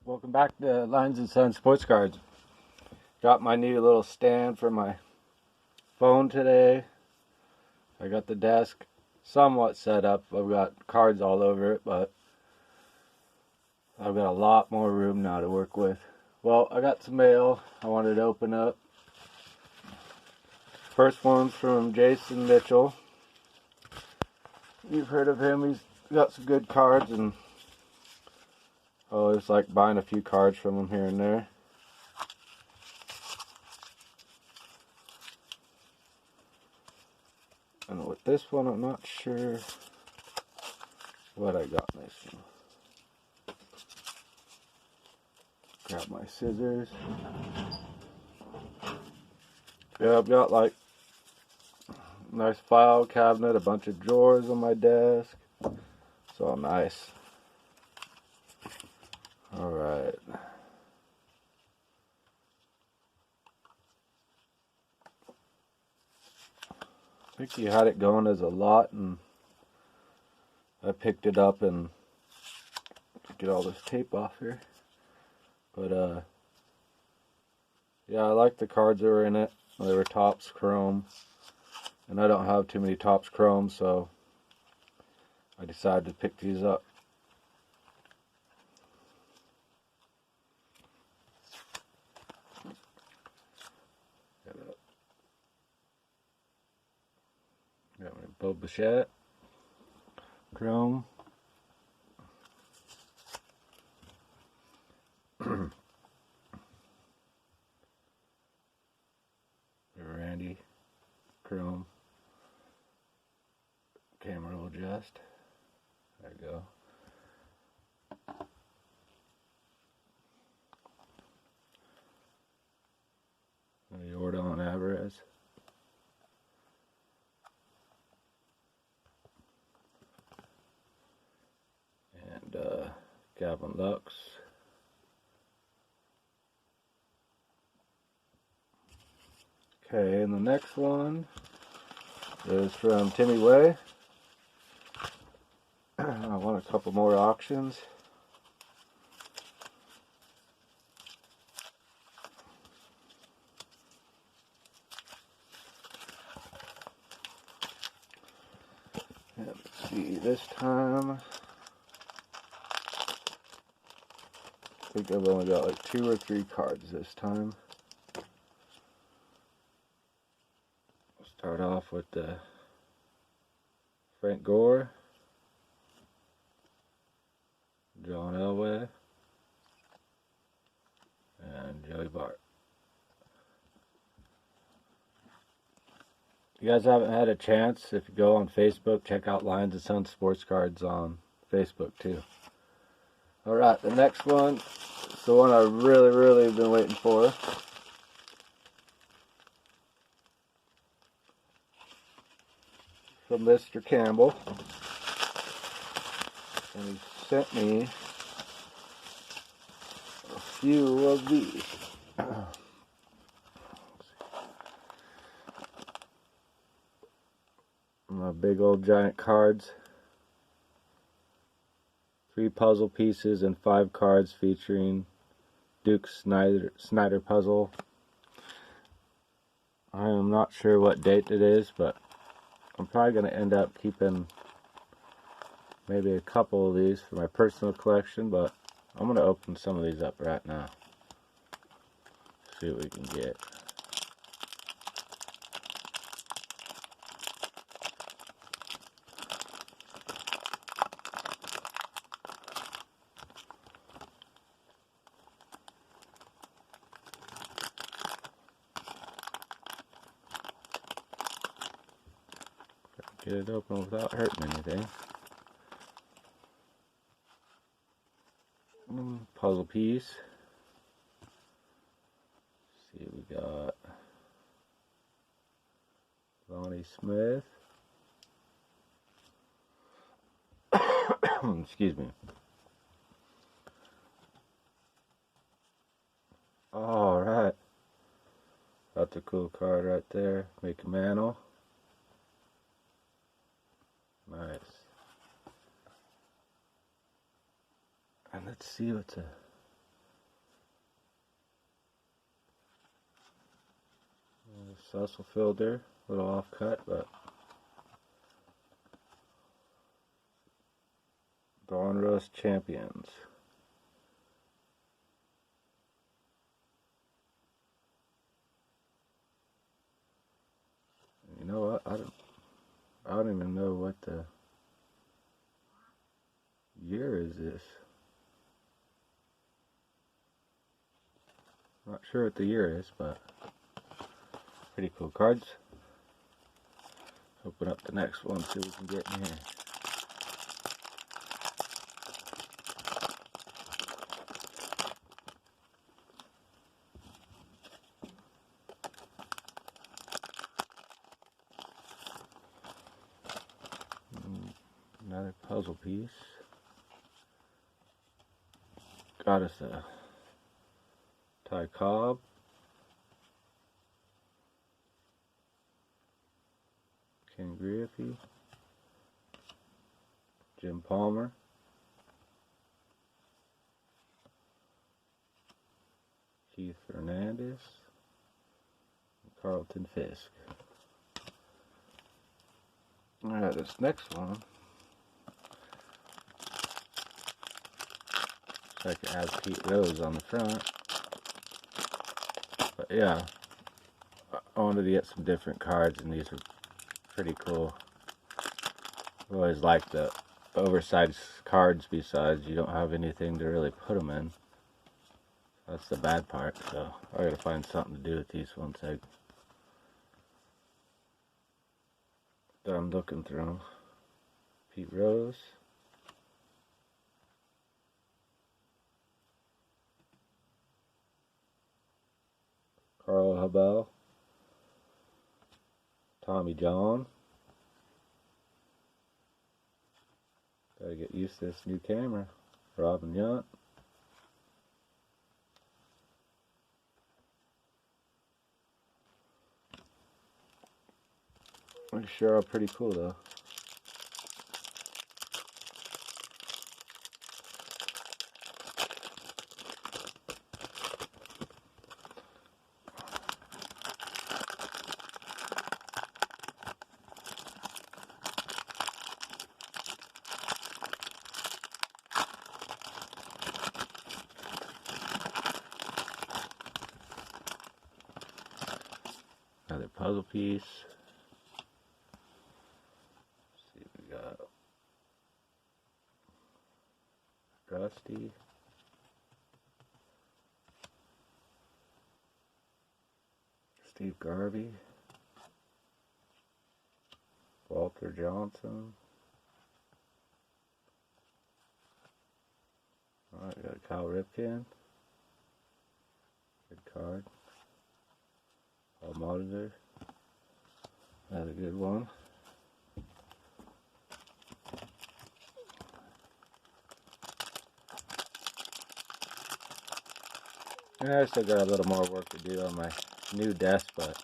Welcome back to Lines and Sons Sports Cards. Got my new little stand for my phone today. I got the desk somewhat set up. I've got cards all over it, but I've got a lot more room now to work with. Well, I got some mail I wanted to open up. First one's from Jason Mitchell. You've heard of him. He's got some good cards, and it's like buying a few cards from him here and there. And with this one, I'm not sure what I got in this one. Grab my scissors. Yeah, I've got like a nice file cabinet, a bunch of drawers on my desk. It's all nice. Alright. I think he had it going as a lot, and I picked it up and get all this tape off here. But yeah, I like the cards that were in it. They were Topps Chrome, and I don't have too many Topps Chrome, so I decided to pick these up. Got my Bo Bichette Chrome. Randy Chrome. Camera will adjust. There we go. Jordan Alvarez. And Gavin Lux. Okay, and the next one is from Timmy Way. I want a couple more auctions. And let's see, this time I think I've only got like 2 or 3 cards this time. Start off with Frank Gore, John Elway, and Joey Bart. If you guys haven't had a chance, if you go on Facebook, check out Lines and Sons Sports Cards on Facebook too. Alright, the next one is the one I really have been waiting for. From Mr. Campbell, and he sent me a few of these. My big old giant cards. 3 puzzle pieces and 5 cards featuring Duke Snyder puzzle. I am not sure what date it is, but I'm probably going to end up keeping maybe a couple of these for my personal collection, but I'm going to open some of these up right now. See what we can get. Get it open without hurting anything. Puzzle piece. Let's see, we got Lonnie Smith. Excuse me. Alright. That's a cool card right there. Make a Mantle. Nice. And let's see what's a Cecil Fielder, a little off cut, but Donruss Champions. You know what? I don't even know what the year is this. Not sure what the year is, but pretty cool cards. Open up the next one, see what we can get in here. Another puzzle piece. Got us a Ty Cobb, Ken Griffey, Jim Palmer, Keith Fernandez, and Carlton Fisk. Alright, this next one, like it has Pete Rose on the front. But yeah, I wanted to get some different cards, and these are pretty cool. I've always liked the oversized cards, besides you don't have anything to really put them in. That's the bad part, so I gotta find something to do with these once I'm done looking through them. Pete Rose. Carl Habel, Tommy John. Gotta get used to this new camera. Robin Yount. They sure are pretty cool though. Another puzzle piece. Let's see, we got Rusty, Steve Garvey, Walter Johnson. Alright, we got Kyle Ripken. Good card. All monitor. Another good one. And I still got a little more work to do on my new desk, but